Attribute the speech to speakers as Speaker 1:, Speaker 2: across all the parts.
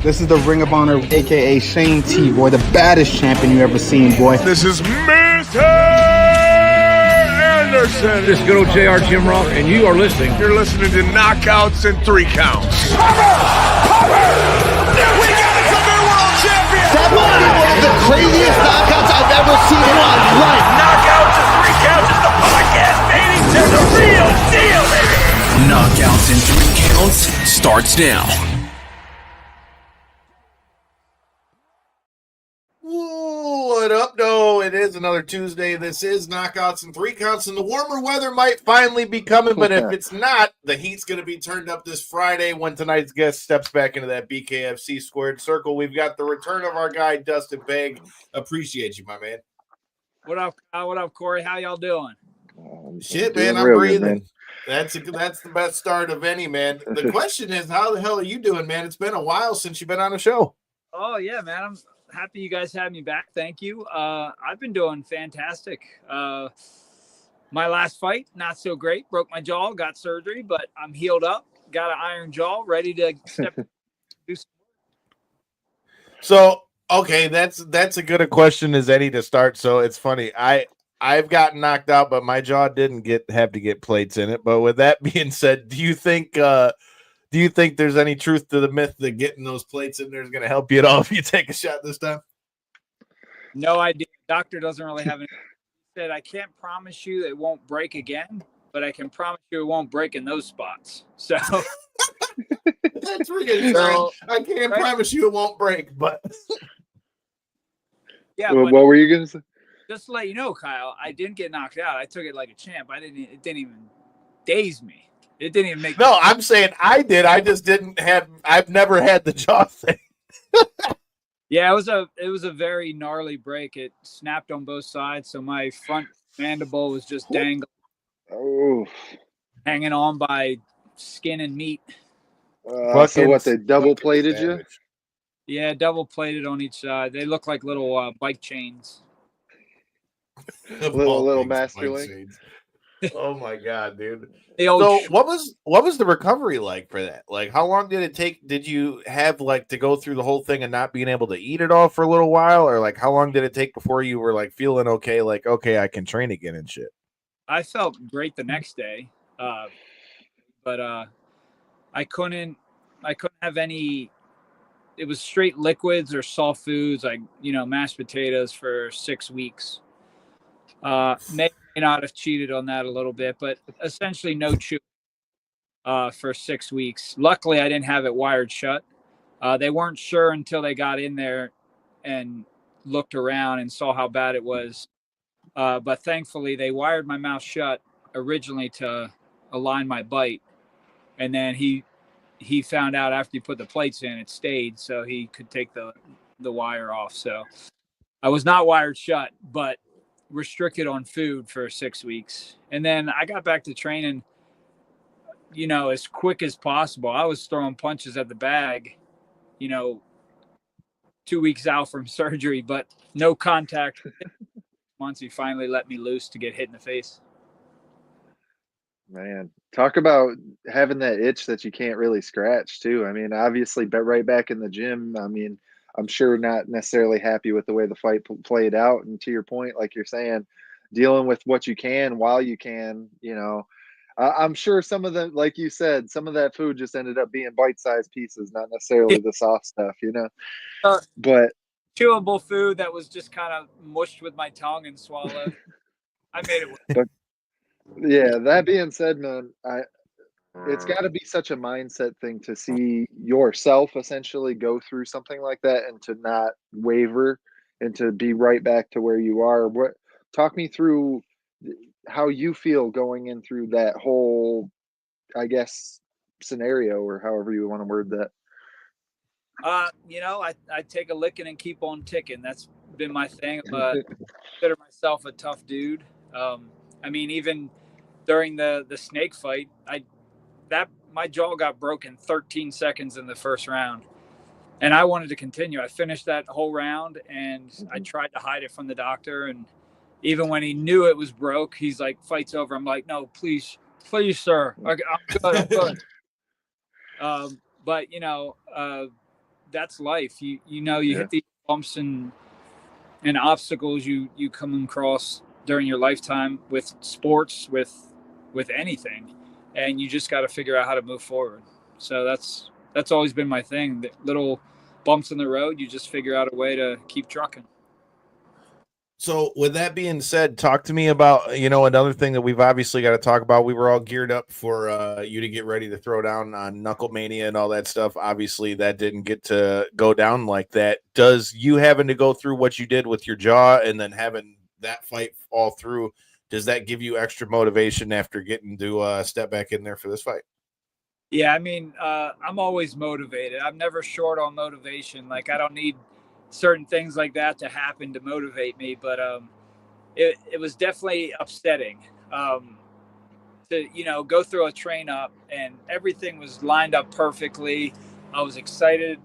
Speaker 1: This is the Ring of Honor, a.k.a. Shane T, boy, the baddest champion you ever seen, boy.
Speaker 2: This is Mr. Anderson.
Speaker 3: This is good old JR Jim Ross, and you are listening.
Speaker 2: You're listening to Knockouts in 3 Counts.
Speaker 4: Cover! We got us a new world champion!
Speaker 5: That might be one of the craziest knockouts I've ever seen in my life.
Speaker 4: Knockouts in 3 Counts is the podcast, baby! To the real deal, baby!
Speaker 6: Knockouts in 3 Counts starts now.
Speaker 7: What up, no? It is another Tuesday. This is Knockouts in 3 Counts, and the warmer weather might finally be coming, but if it's not, the heat's going to be turned up this Friday when tonight's guest steps back into that BKFC squared circle. We've got the return of our guy, Dustin Pague. Appreciate you, my man.
Speaker 8: What up, Kyle? What up, Corey? How y'all doing?
Speaker 7: Shit, man, I'm breathing. That's the best start of any, man. The question is, how the hell are you doing, man? It's been a while since you've been on a show.
Speaker 8: Oh, yeah, man. I'm happy you guys had me back. Thank you. I've been doing fantastic. My last fight, not so great. Broke my jaw, got surgery, but I'm healed up. Got an iron jaw, ready to step.
Speaker 7: So, okay, that's a good a question as any to start. So it's funny. I've gotten knocked out, but my jaw didn't have to get plates in it. But with that being said, do you think there's any truth to the myth that getting those plates in there is going to help you at all if you take a shot this time?
Speaker 8: No idea. Doctor doesn't really have any. He said, I can't promise you it won't break again, but I can promise you it won't break in those spots. So
Speaker 7: that's reassuring. So, I can't promise you it won't break, but
Speaker 8: yeah.
Speaker 9: Well, what were you going to say?
Speaker 8: Just to let you know, Kyle, I didn't get knocked out. I took it like a champ. It didn't even daze me. It didn't even make.
Speaker 7: No, I'm saying I did. I just didn't have. I've never had the jaw thing.
Speaker 8: Yeah, it was a very gnarly break. It snapped on both sides, so my front mandible was just dangling, hanging on by skin and meat.
Speaker 9: So what? They double plated you?
Speaker 8: Yeah, double plated on each side. They look like little bike chains.
Speaker 9: little master link.
Speaker 7: Oh my god, dude.
Speaker 8: So
Speaker 7: what was the recovery like for that? Like, how long did it take? Did you have like to go through the whole thing and not being able to eat it all for a little while, or like how long did it take before you were like feeling okay, like okay, I can train again and shit?
Speaker 8: I felt great the next day, but I couldn't have any. It was straight liquids or soft foods, like mashed potatoes for 6 weeks. May not have cheated on that a little bit, but essentially no chew for 6 weeks. Luckily, I didn't have it wired shut. They weren't sure until they got in there and looked around and saw how bad it was. But thankfully, they wired my mouth shut originally to align my bite. And then he found out after you put the plates in, it stayed, so he could take the wire off. So I was not wired shut, but restricted on food for 6 weeks. And then I got back to training, as quick as possible. I was throwing punches at the bag, 2 weeks out from surgery, but no contact. Once he finally let me loose to get hit in the face.
Speaker 9: Man, talk about having that itch that you can't really scratch too. I mean, obviously, but right back in the gym. I mean, I'm sure not necessarily happy with the way the fight played out. And to your point, like you're saying, dealing with what you can while you can, I'm sure some of the, like you said, some of that food just ended up being bite-sized pieces, not necessarily the soft stuff, but
Speaker 8: chewable food that was just kind of mushed with my tongue and swallowed. I made it work.
Speaker 9: But yeah, that being said, man, it's got to be such a mindset thing to see yourself essentially go through something like that and to not waver and to be right back to where you are. Talk me through how you feel going in through that whole, I guess, scenario, or however you want to word that.
Speaker 8: I take a licking and keep on ticking. That's been my thing. I consider myself a tough dude. I mean, even during the snake fight, my jaw got broken 13 seconds in the first round, and I wanted to continue. I finished that whole round, and I tried to hide it from the doctor. And even when he knew it was broke, he's like, "Fight's over." I'm like, "No, please, sir. I'm good. I'm good." But that's life. You hit these bumps and obstacles you come across during your lifetime with sports, with anything, and you just got to figure out how to move forward. So that's always been my thing. The little bumps in the road, you just figure out a way to keep trucking.
Speaker 7: So with that being said, talk to me about, another thing that we've obviously got to talk about. We were all geared up for you to get ready to throw down on Knucklemania and all that stuff. Obviously that didn't get to go down like that. Does you having to go through what you did with your jaw and then having that fight all through, does that give you extra motivation after getting to step back in there for this fight?
Speaker 8: Yeah, I mean, I'm always motivated. I'm never short on motivation. Like, I don't need certain things like that to happen to motivate me, but it was definitely upsetting to go through a train up, and everything was lined up perfectly. I was excited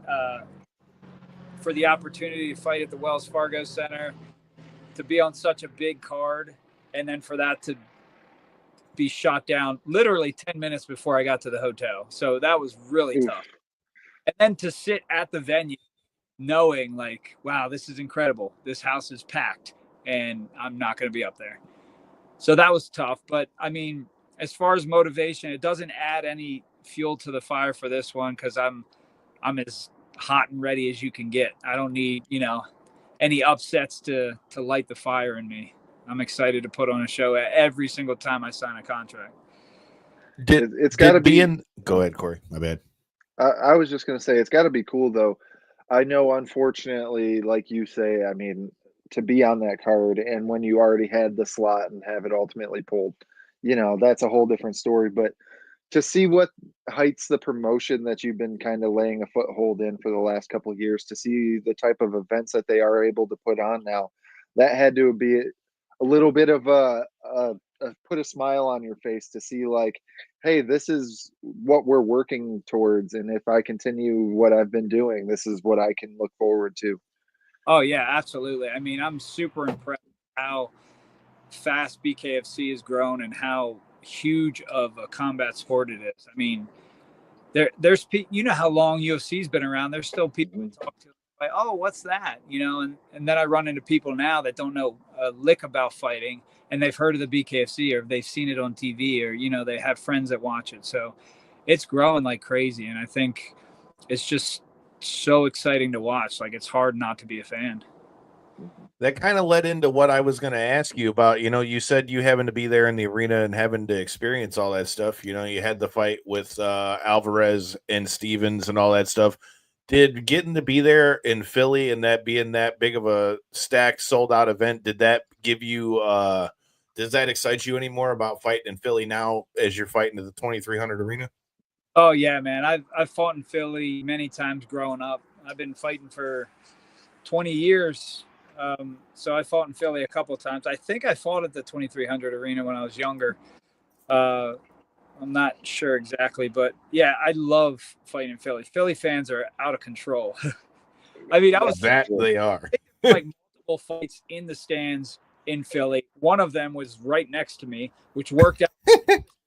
Speaker 8: for the opportunity to fight at the Wells Fargo Center, to be on such a big card, and then for that to be shot down literally 10 minutes before I got to the hotel. So that was really tough. And then to sit at the venue knowing like, wow, this is incredible. This house is packed and I'm not going to be up there. So that was tough. But I mean, as far as motivation, it doesn't add any fuel to the fire for this one, because I'm as hot and ready as you can get. I don't need, any upsets to light the fire in me. I'm excited to put on a show every single time I sign a contract.
Speaker 9: It's got to be in.
Speaker 7: Go ahead, Corey. My bad.
Speaker 9: I was just going to say, it's got to be cool, though. I know, unfortunately, like you say, I mean, to be on that card and when you already had the slot and have it ultimately pulled, that's a whole different story. But to see what heights the promotion that you've been kind of laying a foothold in for the last couple of years, to see the type of events that they are able to put on now, that had to be a little bit of a put a smile on your face to see like, hey, this is what we're working towards, and if I continue what I've been doing, this is what I can look forward to.
Speaker 8: Oh yeah, absolutely. I mean, I'm super impressed how fast BKFC has grown and how huge of a combat sport it is. I mean, there's how long UFC's been around. There's still people who talk to like, oh, what's that? And then I run into people now that don't know a lick about fighting, and they've heard of the BKFC or they've seen it on TV, or they have friends that watch it. So it's growing like crazy, and I think it's just so exciting to watch. Like, it's hard not to be a fan.
Speaker 7: That kind of led into what I was going to ask you about. You said you having to be there in the arena and having to experience all that stuff. You had the fight with Alvarez and Stevens and all that stuff. Did getting to be there in Philly and that being that big of a stacked, sold out event, did that give you, does that excite you anymore about fighting in Philly now as you're fighting at the 2300 arena?
Speaker 8: Oh yeah, man. I've fought in Philly many times growing up. I've been fighting for 20 years. So I fought in Philly a couple of times. I think I fought at the 2300 arena when I was younger. I'm not sure exactly, but yeah, I love fighting in Philly. Philly fans are out of control. I mean,
Speaker 7: they are
Speaker 8: like multiple fights in the stands in Philly. One of them was right next to me, which worked out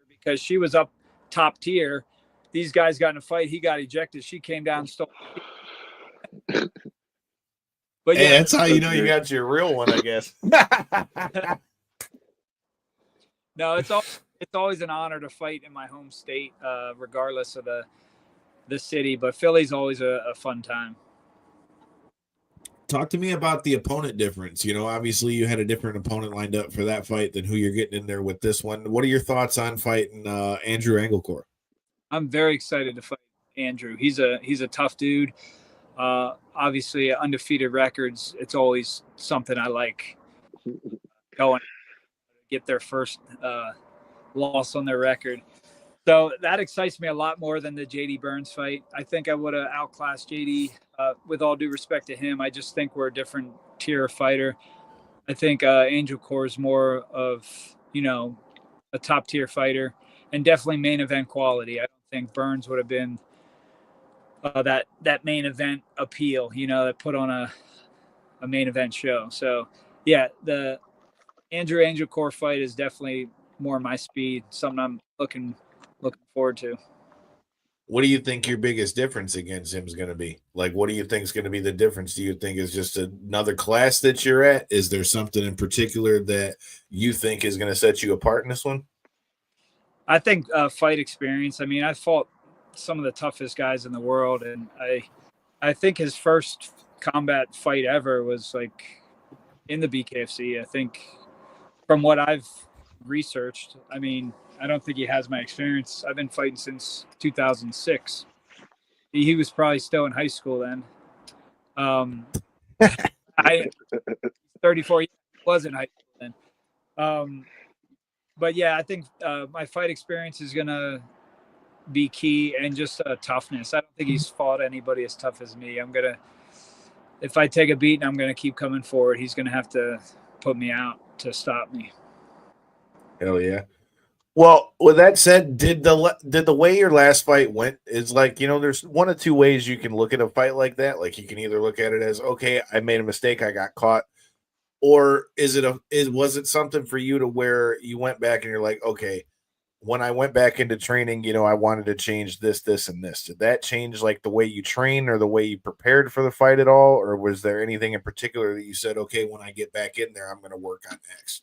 Speaker 8: because she was up top tier. These guys got in a fight. He got ejected. She came down and stole.
Speaker 7: But yeah, that's how you know you got your real one, I guess.
Speaker 8: No, it's always an honor to fight in my home state, regardless of the city. But Philly's always a fun time.
Speaker 7: Talk to me about the opponent difference. Obviously you had a different opponent lined up for that fight than who you're getting in there with this one. What are your thoughts on fighting Andrew Anglecore?
Speaker 8: I'm very excited to fight Andrew. He's a tough dude. Obviously undefeated records. It's always something I like. Going get their first loss on their record. So that excites me a lot more than the JD Burns fight. I think I would have outclassed JD, with all due respect to him. I just think we're a different tier of fighter. I think Anglecore is more of, a top tier fighter and definitely main event quality. I don't think Burns would have been that main event appeal, that put on a main event show. So yeah, the Andrew Anglecore fight is definitely more my speed, something I'm looking forward to.
Speaker 7: What do you think your biggest difference against him is going to be? Like, what do you think is going to be the difference? Do you think is just another class that you're at? Is there something in particular that you think is going to set you apart in this one?
Speaker 8: I think fight experience. I mean, I fought some of the toughest guys in the world, and I think his first combat fight ever was like in the BKFC. I think from what I've researched, I mean, I don't think he has my experience. I've been fighting since 2006. He was probably still in high school then. I 34 years was in high school then. But yeah, I think my fight experience is gonna be key, and just toughness. I don't think he's fought anybody as tough as me. If I take a beating, I'm gonna keep coming forward. He's gonna have to put me out to stop me.
Speaker 7: Hell yeah. Well, with that said, did the way your last fight went is like, you know, there's one of two ways you can look at a fight like that. Like, you can either look at it as, okay, I made a mistake, I got caught, or was it something for you to where you went back and you're like, okay, when I went back into training, you know, I wanted to change this, this, and this. Did that change like the way you train or the way you prepared for the fight at all? Or was there anything in particular that you said, okay, when I get back in there, I'm going to work on X?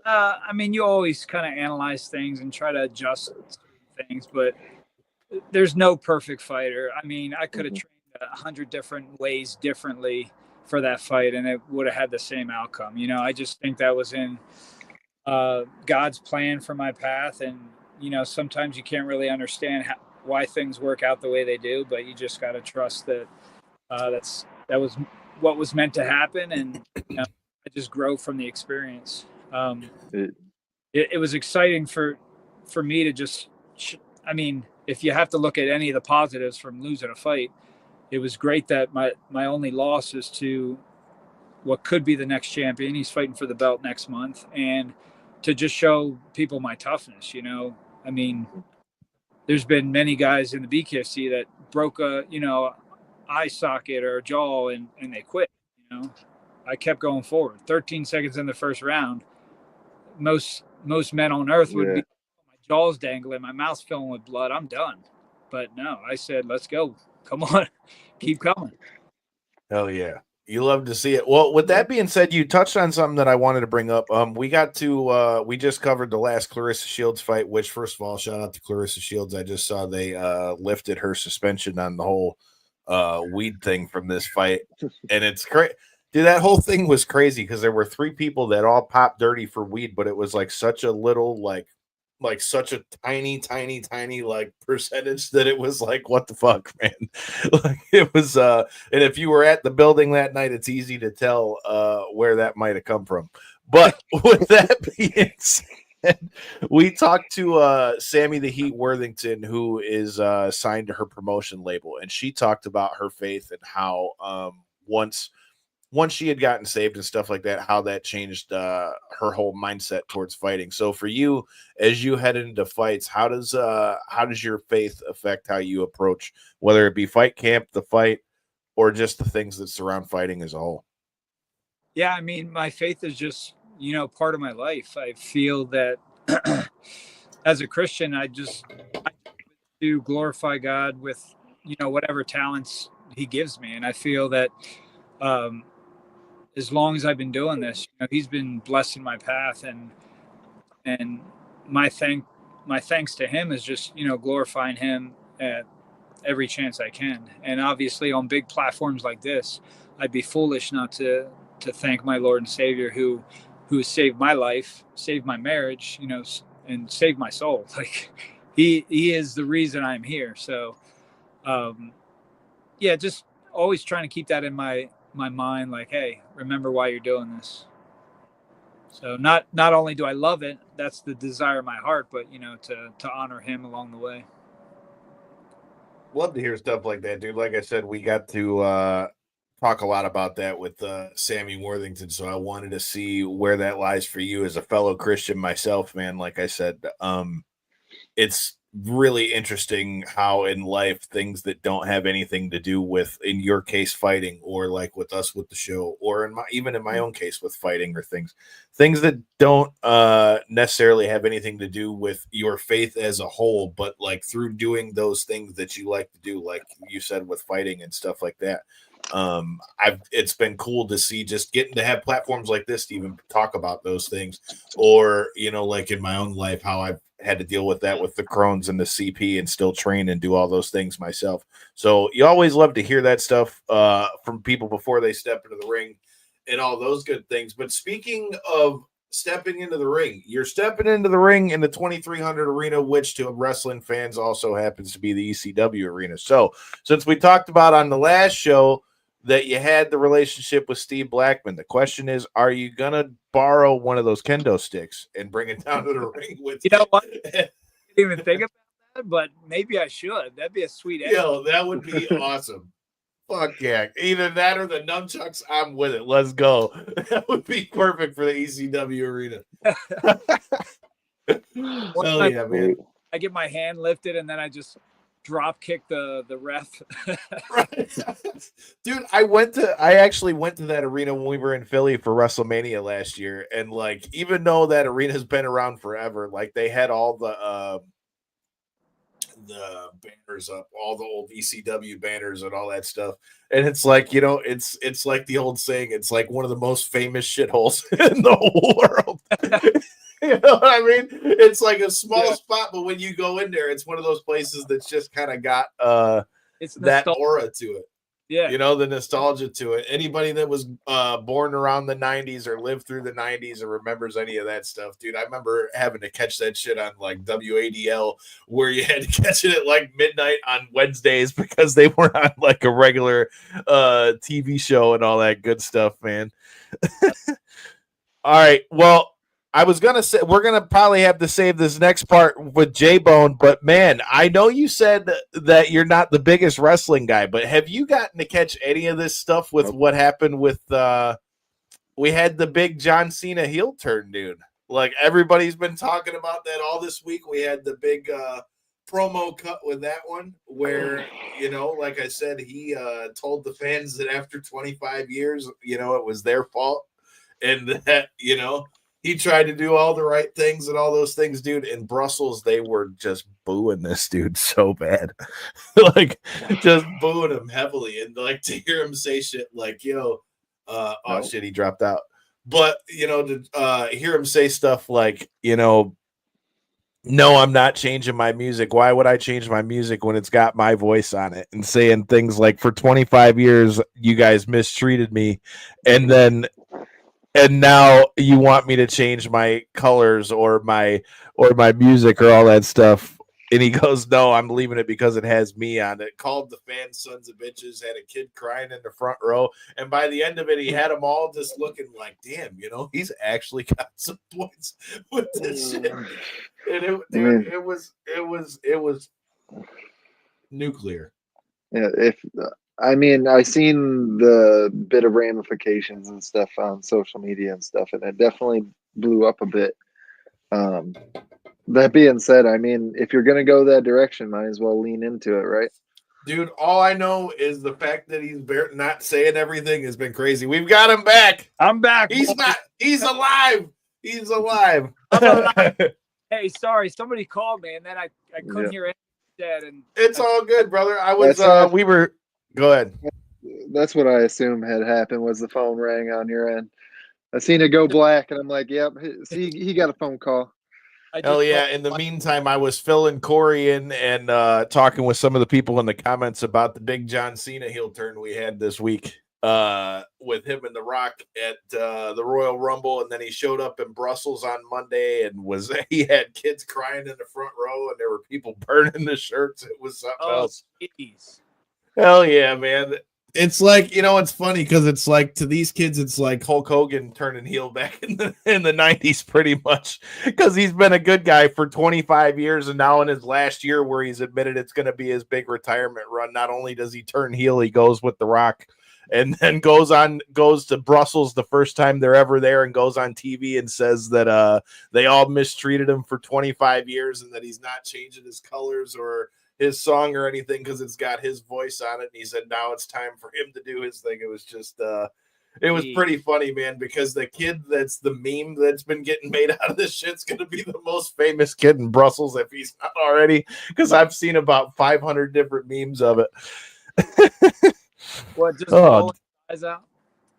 Speaker 8: I mean, you always kind of analyze things and try to adjust things, but there's no perfect fighter. I mean, I could have trained 100 different ways differently for that fight, and it would have had the same outcome. You know, I just think that was in God's plan for my path. And, you know, sometimes you can't really understand why things work out the way they do, but you just got to trust that that was what was meant to happen. And, you know, I just grow from the experience. It was exciting for me to just, I mean, if you have to look at any of the positives from losing a fight, it was great that my only loss is to what could be the next champion. He's fighting for the belt next month, and to just show people my toughness. You know, I mean, there's been many guys in the BKFC that broke a, you know, eye socket or a jaw and they quit. You know, I kept going forward. 13 seconds in the first round. Most men on earth would be, my jaw's dangling, my mouth's filling with blood, I'm done. But no, I said, let's go. Come on, keep coming.
Speaker 7: Hell yeah. You love to see it. Well, with that being said, you touched on something that I wanted to bring up. We just covered the last Clarissa Shields fight, which, first of all, shout out to Clarissa Shields. I just saw they lifted her suspension on the whole weed thing from this fight. And it's great. Dude, that whole thing was crazy because there were 3 people that all popped dirty for weed, but it was like such a little, like such a tiny like percentage that it was like, what the fuck, man? Like, it was and if you were at the building that night, it's easy to tell where that might have come from. But with that being said, we talked to Sammy the Heat Worthington, who is signed to her promotion label, and she talked about her faith and how once she had gotten saved and stuff like that, how that changed her whole mindset towards fighting. So for you, as you head into fights, how does your faith affect how you approach, whether it be fight camp, the fight, or just the things that surround fighting as a whole?
Speaker 8: Yeah, I mean, my faith is just, you know, part of my life. I feel that as a Christian, I to glorify God with, you know, whatever talents he gives me. And I feel that as long as I've been doing this, you know, he's been blessing my path, and my thanks to him is just, you know, glorifying him at every chance I can. And obviously on big platforms like this, I'd be foolish not to thank my Lord and Savior who saved my life, saved my marriage, you know, and saved my soul. Like he is the reason I'm here. So yeah, just always trying to keep that in my mind, like, hey, remember why you're doing this. So not only do I love it, that's the desire of my heart, but, you know, to honor him along the way.
Speaker 7: Love to hear stuff like that, dude. Like I said, we got to talk a lot about that with Sammy Worthington, so I wanted to see where that lies for you as a fellow Christian myself, man. Like I said, it's really interesting how in life things that don't have anything to do with, in your case, fighting, or like with us with the show, or even in my own case with fighting, or things that don't necessarily have anything to do with your faith as a whole, but like through doing those things that you like to do, like you said with fighting and stuff like that. It's been cool to see, just getting to have platforms like this to even talk about those things, or like in my own life, how I've had to deal with that with the Crohn's and the CP, and still train and do all those things myself. So you always love to hear that stuff from people before they step into the ring and all those good things. But speaking of stepping into the ring, you're stepping into the ring in the 2300 arena, which to wrestling fans also happens to be the ECW arena. So since we talked about on the last show that you had the relationship with Steve Blackman, the question is, are you going to borrow one of those kendo sticks and bring it down to the ring with
Speaker 8: you? Know what? I didn't even think about that, but maybe I should. That'd be a sweet end.
Speaker 7: Yo, that would be awesome. Fuck yeah. Either that or the nunchucks, I'm with it. Let's go. That would be perfect for the ECW arena. Hell yeah, man.
Speaker 8: I get my hand lifted and then I just drop kick the ref.
Speaker 7: Right. Dude, I actually went to that arena when we were in Philly for WrestleMania last year, and like, even though that arena's been around forever, like they had all the banners up, all the old ECW banners and all that stuff, and it's like, it's like the old saying, it's like one of the most famous shitholes in the whole world. You know what I mean? It's like a small spot, but when you go in there, it's one of those places that's just kind of got
Speaker 8: it's
Speaker 7: that aura to it.
Speaker 8: Yeah.
Speaker 7: The nostalgia to it. Anybody that was born around the 90s or lived through the 90s or remembers any of that stuff, dude, I remember having to catch that shit on like WADL, where you had to catch it at like midnight on Wednesdays because they weren't on like a regular TV show and all that good stuff, man. All right. Well, I was going to say, we're going to probably have to save this next part with J-Bone, but man, I know you said that you're not the biggest wrestling guy, but have you gotten to catch any of this stuff with what happened with, we had the big John Cena heel turn, dude. Like, everybody's been talking about that all this week. We had the big promo cut with that one where, like I said, he told the fans that after 25 years, it was their fault, and that, he tried to do all the right things and all those things, dude. In Brussels, they were just booing this dude so bad. Like, just booing him heavily. And, like, to hear him say shit like, shit, he dropped out. But, to hear him say stuff like, no, I'm not changing my music. Why would I change my music when it's got my voice on it? And saying things like, for 25 years, you guys mistreated me. And now you want me to change my colors or my music or all that stuff. And he goes, no, I'm leaving it because it has me on it. Called the fans sons of bitches, had a kid crying in the front row. And by the end of it, he had them all just looking like, damn, he's actually got some points with this shit. And it was nuclear.
Speaker 9: Yeah, I seen the bit of ramifications and stuff on social media and stuff, and it definitely blew up a bit. That being said, if you're going to go that direction, might as well lean into it, right?
Speaker 7: Dude, all I know is the fact that he's not saying everything has been crazy. We've got him back.
Speaker 8: I'm back.
Speaker 7: He's alive. He's alive.
Speaker 8: Hey, sorry, somebody called me, and then I couldn't hear anything. And
Speaker 7: it's all good, brother. Go ahead.
Speaker 9: That's what I assume had happened, was the phone rang on your end. I seen it go black, and I'm like, yep, he got a phone call.
Speaker 7: Hell yeah. In the meantime, I was filling Corey in and talking with some of the people in the comments about the big John Cena heel turn we had this week with him and The Rock at the Royal Rumble. And then he showed up in Brussels on Monday and he had kids crying in the front row, and there were people burning the shirts. It was something else.
Speaker 8: Geez.
Speaker 7: Hell yeah, man. It's like, it's funny because it's like, to these kids, it's like Hulk Hogan turning heel back in the 90s pretty much, because he's been a good guy for 25 years, and now in his last year where he's admitted it's going to be his big retirement run, not only does he turn heel, he goes with The Rock and then goes to Brussels the first time they're ever there and goes on TV and says that they all mistreated him for 25 years and that he's not changing his colors or his song or anything because it's got his voice on it. And he said now it's time for him to do his thing. It was just it was pretty funny, man, because the kid that's the meme that's been getting made out of this shit's going to be the most famous kid in Brussels if he's not already, because I've seen about 500 different memes of it.
Speaker 8: What, just rolling his eyes out?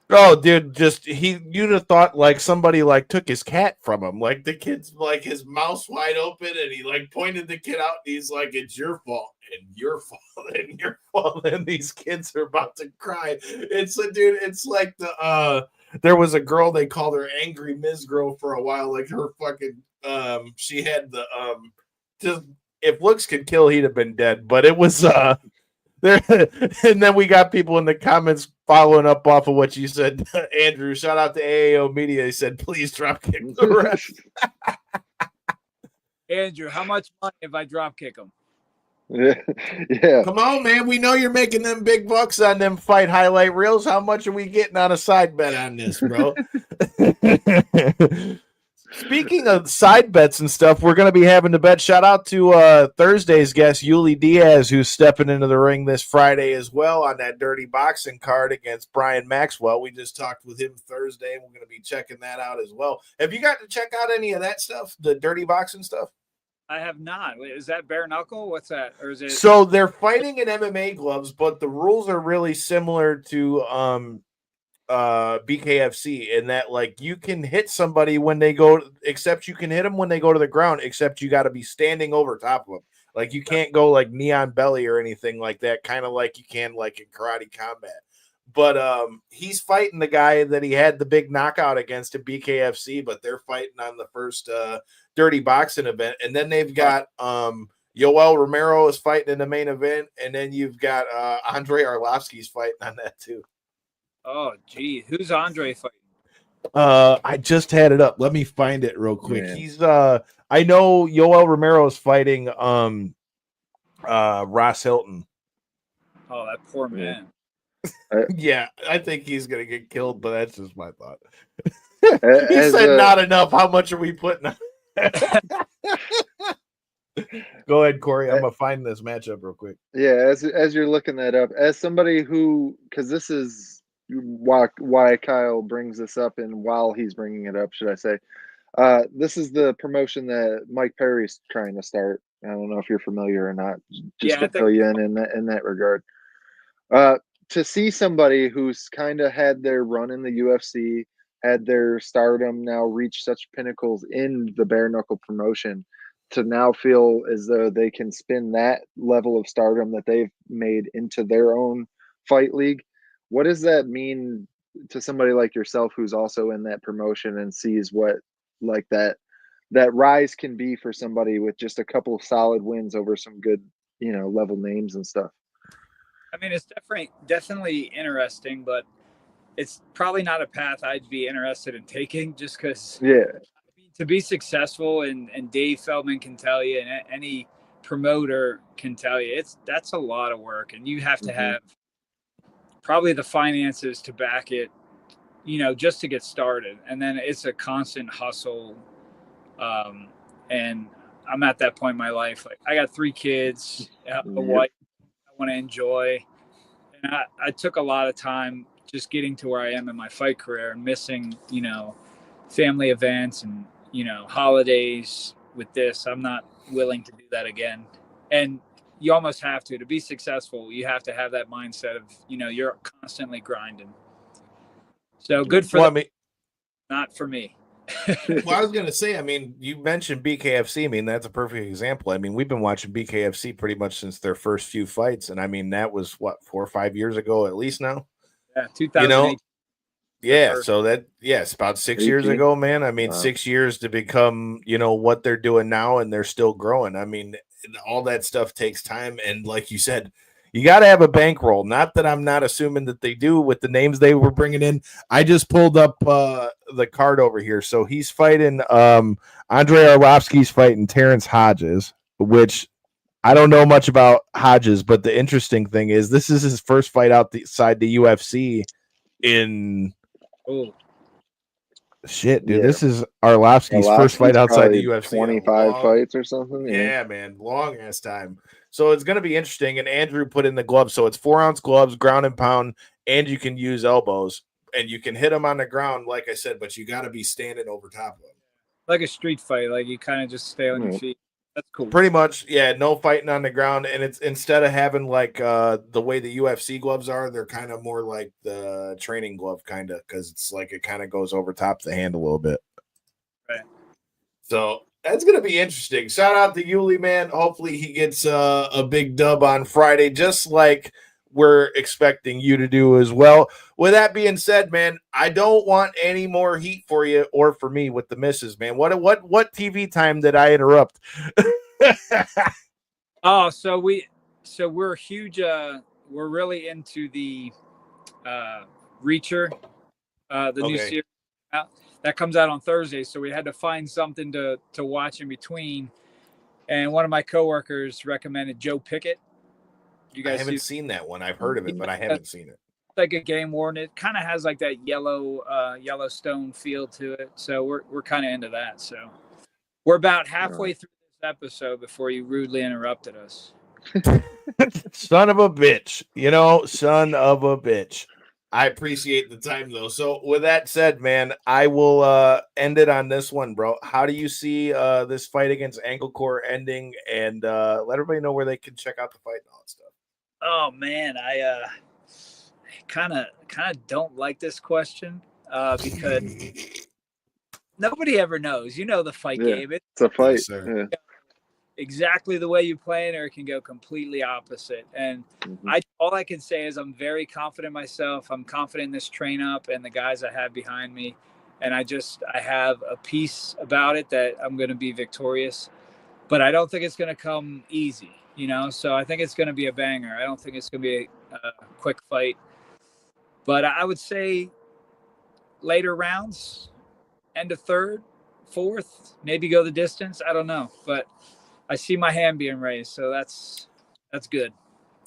Speaker 7: Oh, dude, you'd have thought like somebody like took his cat from him. Like the kid's like his mouth's wide open and he like pointed the kid out and he's like, it's your fault and your fault and your fault. And these kids are about to cry. It's like there was a girl, they called her Angry Ms. Girl for a while. Like her fucking, she had the, just if looks could kill, he'd have been dead. But it was, there, and then we got people in the comments following up off of what you said, Andrew. Shout out to AAO Media. He said, please drop kick the rest.
Speaker 8: Andrew, how much money if I drop kick him?
Speaker 9: Yeah.
Speaker 7: Come on, man. We know you're making them big bucks on them fight highlight reels. How much are we getting on a side bet on this, bro? Speaking of side bets and stuff, we're going to be having to bet. Shout out to Thursday's guest, Yuli Diaz, who's stepping into the ring this Friday as well on that dirty boxing card against Brian Maxwell. We just talked with him Thursday, and we're going to be checking that out as well. Have you got to check out any of that stuff, the dirty boxing stuff?
Speaker 8: I have not. Wait, is that bare knuckle? What's that? Or is it?
Speaker 7: So they're fighting in MMA gloves, but the rules are really similar to BKFC in that like you can hit somebody when they go, except you can hit them when they go to the ground, except you got to be standing over top of them. Like you can't go like knee on belly or anything like that, kind of like you can like in karate combat. But he's fighting the guy that he had the big knockout against at BKFC, but they're fighting on the first dirty boxing event. And then they've got Yoel Romero is fighting in the main event, and then you've got Andre Arlovsky's fighting on that too.
Speaker 8: Oh, gee. Who's Andre fighting?
Speaker 7: I just had it up. Let me find it real quick. Man. He's I know Yoel Romero is fighting Ross Hilton.
Speaker 8: Oh, that poor man.
Speaker 7: Yeah, I think he's gonna get killed, but that's just my thought. He said not enough. How much are we putting on? Go ahead, Corey. I'm gonna find this matchup real quick.
Speaker 9: Yeah, as you're looking that up, as somebody who, because this is why Kyle brings this up, and while he's bringing it up, should I say, this is the promotion that Mike Perry's trying to start. I don't know if you're familiar or not. Just to fill you in that regard. To see somebody who's kind of had their run in the UFC, had their stardom now reach such pinnacles in the bare knuckle promotion, to now feel as though they can spin that level of stardom that they've made into their own fight league. What does that mean to somebody like yourself who's also in that promotion and sees what like that rise can be for somebody with just a couple of solid wins over some good, level names and stuff?
Speaker 8: I mean, it's definitely interesting, but it's probably not a path I'd be interested in taking, just because to be successful, and Dave Feldman can tell you, and any promoter can tell you, that's a lot of work, and you have to have probably the finances to back it, just to get started. And then it's a constant hustle. And I'm at that point in my life. Like, I got 3 kids, a wife I want to enjoy. And I took a lot of time just getting to where I am in my fight career and missing, family events and, holidays with this. I'm not willing to do that again. And you almost have to be successful. You have to have that mindset of, you're constantly grinding. So good for them, not for me.
Speaker 7: Well, I was going to say, I mean, you mentioned BKFC. I mean, that's a perfect example. I mean, we've been watching BKFC pretty much since their first few fights. And I mean, that was 4 or 5 years ago, at least now.
Speaker 8: Yeah, 2008.
Speaker 7: Yeah, so it's about 6 years ago, man. I mean, 6 years to become, what they're doing now, and they're still growing. I mean, all that stuff takes time. And like you said, you got to have a bankroll. Not that I'm not assuming that they do with the names they were bringing in. I just pulled up the card over here. So he's fighting Andre Arlovsky's fighting Terrence Hodges, which
Speaker 10: I don't know much about Hodges, but the interesting thing is this is his first fight outside the UFC in shit, dude.
Speaker 9: Yeah.
Speaker 10: This is Arlovsky's first fight outside the UFC.
Speaker 9: 25 fights or something.
Speaker 7: Yeah, man, long ass time. So it's going to be interesting. And Andrew put in the gloves, so it's 4-ounce gloves, ground and pound, and you can use elbows, and you can hit them on the ground, like I said, but you got to be standing over top of them,
Speaker 8: like a street fight. Like you kind of just stay on your feet. That's cool.
Speaker 7: Pretty much, yeah. No fighting on the ground, and it's instead of having like the way the UFC gloves are, they're kind of more like the training glove, kind of, because it's like it kind of goes over top the hand a little bit.
Speaker 8: Right.
Speaker 7: So that's gonna be interesting. Shout out to Yuli, man. Hopefully he gets a big dub on Friday, just like we're expecting you to do as well. With that being said, man, I don't want any more heat for you or for me with the misses, man. What TV time did I interrupt?
Speaker 8: Oh, so we're huge. We're really into the Reacher, the new series that comes out on Thursday. So we had to find something to watch in between. And one of my coworkers recommended Joe Pickett. You guys
Speaker 7: I haven't seen that one. I've heard of it, but I haven't seen it.
Speaker 8: Like a game warden. It kind of has like that Yellowstone feel to it. So we're kind of into that. So we're about halfway through this episode before you rudely interrupted us.
Speaker 10: Son of a bitch. Son of a bitch.
Speaker 7: I appreciate the time, though. So with that said, man, I will end it on this one, bro. How do you see this fight against Anglecore ending? And let everybody know where they can check out the fight and all that stuff.
Speaker 8: Oh man, I kind of don't like this question because nobody ever knows. The fight game.
Speaker 9: It's a fight.
Speaker 7: Yes,
Speaker 8: exactly the way you play it, or it can go completely opposite. And all I can say is I'm very confident in myself. I'm confident in this train up and the guys I have behind me. And I have a piece about it that I'm going to be victorious, but I don't think it's going to come easy, so I think it's going to be a banger. I don't think it's going to be a quick fight, but I would say later rounds, end of third, fourth, maybe go the distance. I don't know, but I see my hand being raised, so that's good.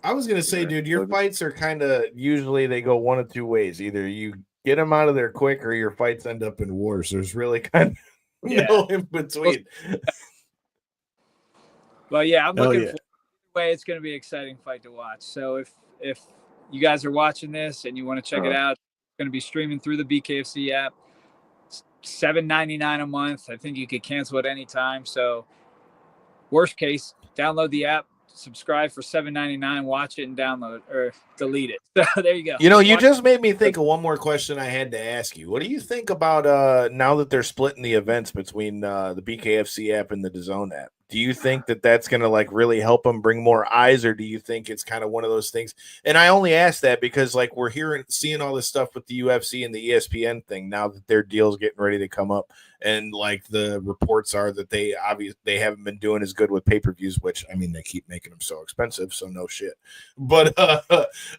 Speaker 7: I was gonna say, dude, your fights are kind of usually they go one of two ways. Either you get them out of there quick, or your fights end up in wars. There's really kind of no in between.
Speaker 8: Well, yeah, I'm looking for way. It's going to be an exciting fight to watch. So if you guys are watching this and you want to check it out, it's going to be streaming through the BKFC app. It's $7.99 a month. I think you could cancel at any time. So worst case, download the app, subscribe for $7.99, watch it and download or delete it. So there you go.
Speaker 7: You just made me think of one more question I had to ask you. What do you think about now that they're splitting the events between the BKFC app and the DAZN app? Do you think that that's going to like really help them bring more eyes, or do you think it's kind of one of those things? And I only ask that because like we're seeing all this stuff with the UFC and the ESPN thing now that their deal's getting ready to come up, and like the reports are that they haven't been doing as good with pay-per-views, which I mean they keep making them so expensive, so no shit. But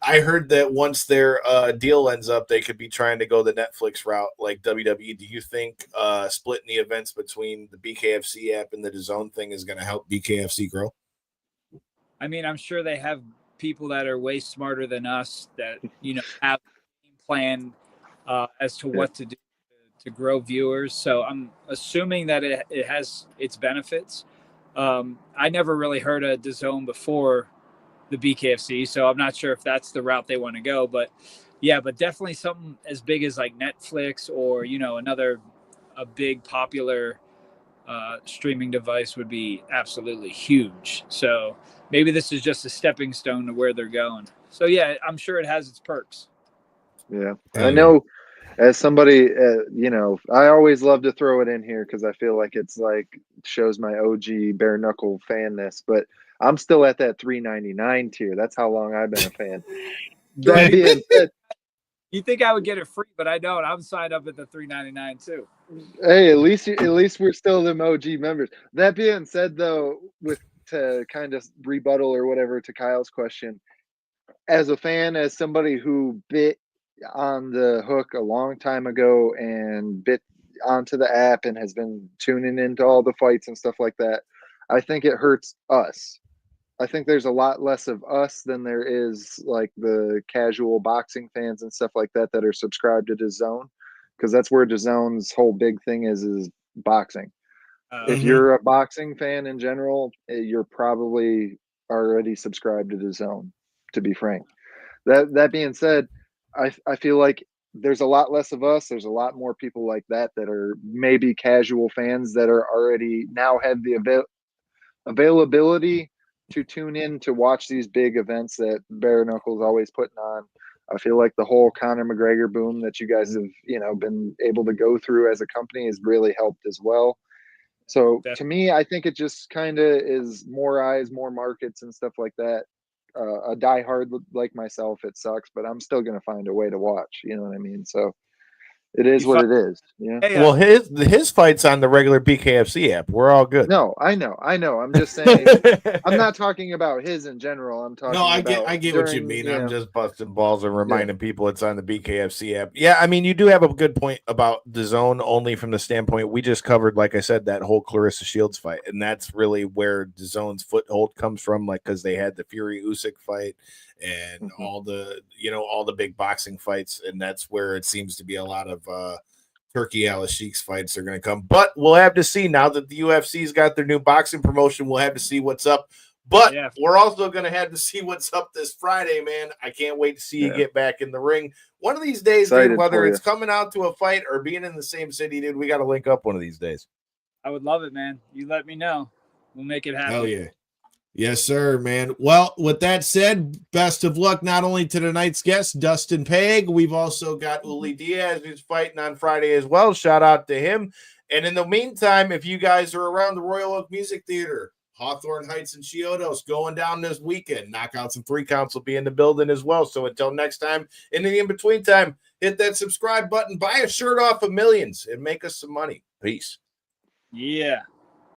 Speaker 7: I heard that once their deal ends up, they could be trying to go the Netflix route like WWE. Do you think splitting the events between the BKFC app and the DAZN thing is going to help BKFC grow?
Speaker 8: I mean, I'm sure they have people that are way smarter than us that have a plan as to what to do to grow viewers. So I'm assuming that it has its benefits. I never really heard of DAZN before the BKFC, so I'm not sure if that's the route they want to go. But yeah, but definitely something as big as like Netflix or a big popular streaming device would be absolutely huge. So maybe this is just a stepping stone to where they're going. So yeah, I'm sure it has its perks.
Speaker 9: Yeah, I know. As somebody, I always love to throw it in here because I feel like it's like shows my OG bare knuckle fanness. But I'm still at that $3.99 tier. That's how long I've been a fan. That being said,
Speaker 8: you think I would get it free, but I don't. I'm signed up at the $3.99 too.
Speaker 9: Hey, at least we're still them OG members. That being said, though, to kind of rebuttal or whatever to Kyle's question, as a fan, as somebody who bit on the hook a long time ago and bit onto the app and has been tuning into all the fights and stuff like that, I think it hurts us I think there's a lot less of us than there is like the casual boxing fans and stuff like that are subscribed to DAZN, because that's where DAZN's whole big thing is boxing. If you're a boxing fan in general, you're probably already subscribed to DAZN, to be frank. That being said, I feel like there's a lot less of us. There's a lot more people like that are maybe casual fans that are already now have the availability to tune in to watch these big events that Bare Knuckle's always putting on. I feel like the whole Conor McGregor boom that you guys have, been able to go through as a company has really helped as well. So to me, I think it just kind of is more eyes, more markets and stuff like that. A diehard like myself, it sucks, but I'm still going to find a way to watch. You know what I mean? So it is what it is. Yeah.
Speaker 8: Hey,
Speaker 10: Well, his fight's on the regular BKFC app. We're all good.
Speaker 9: No, I know. I'm just saying. I'm not talking about his in general. I'm talking.
Speaker 7: No, I
Speaker 9: about
Speaker 7: get what you mean.
Speaker 10: I'm just busting balls and reminding people it's on the BKFC app. Yeah, I mean, you do have a good point about DAZN only from the standpoint we just covered, like I said, that whole Clarissa Shields fight, and that's really where DAZN's foothold comes from, like because they had the Fury Usyk fight and all the big boxing fights, and that's where it seems to be a lot of Turkey Al Sheikh's fights are going to come. But we'll have to see now that the UFC's got their new boxing promotion. We'll have to see what's up. But we're also going to have to see what's up this Friday, man. I can't wait to see you get back in the ring. One of these days, dude, whether it's coming out to a fight or being in the same city, dude, we got to link up one of these days.
Speaker 8: I would love it, man. You let me know. We'll make it happen.
Speaker 7: Hell yeah. Yes, sir, man. Well, with that said, best of luck not only to tonight's guest, Dustin Pague. We've also got Uli Diaz, who's fighting on Friday as well. Shout out to him. And in the meantime, if you guys are around the Royal Oak Music Theater, Hawthorne Heights and Chiodos going down this weekend, Knockouts and 3 Counts will be in the building as well. So until next time, in the in-between time, hit that subscribe button, buy a shirt off of Millions, and make us some money. Peace.
Speaker 8: Yeah.